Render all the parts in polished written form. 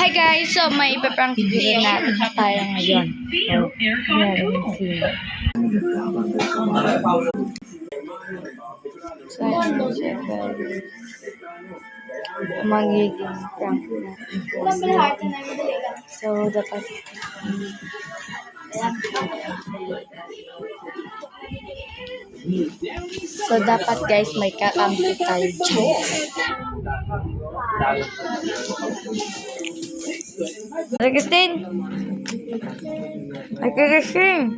Hi guys! So may ipaprank video natin tayo ngayon. So, meron sila. So, yun siya guys. Magiging prank natin. So, dapat guys may kakampi tayo dyan. Ate Christine! Ate Christine!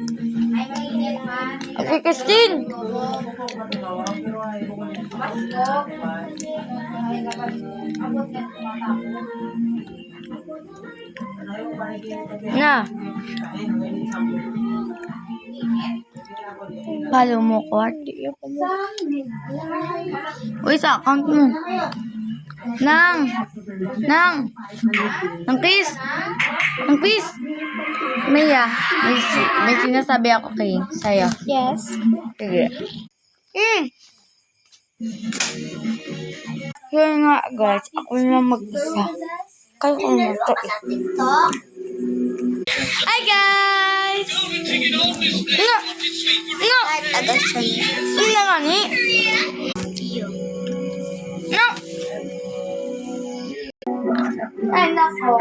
Ate Christine! Na! Follow mo ko, ate. Uy, sa account mo. Nang kiss. Maya, may sinasabi ako sa'yo. Yes. Sige. Kaya nga guys, ako na mag-isa. Kayo ko na ito eh. Hi guys! No! Hindi na nga ni. No! Ay, nako.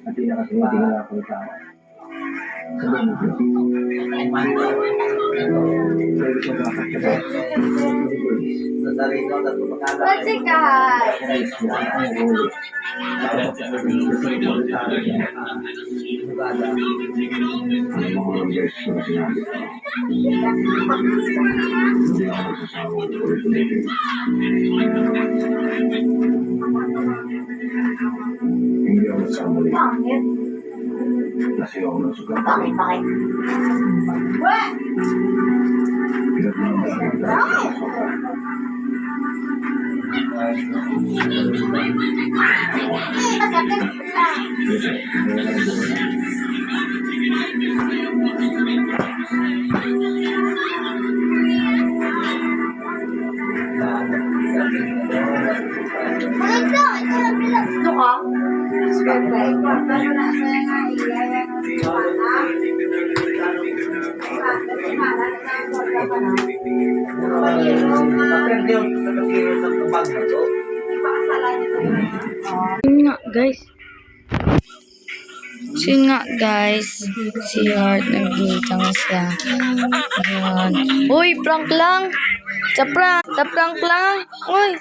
At pinakatinitingin na ako sa hindi ako nasamali. Kasi ako nasugat. Bakit? Ito ka? Yun nga guys, si Heart nagkita nga siya. Ayan. Uy, prank lang! Sa prank lang! Uy!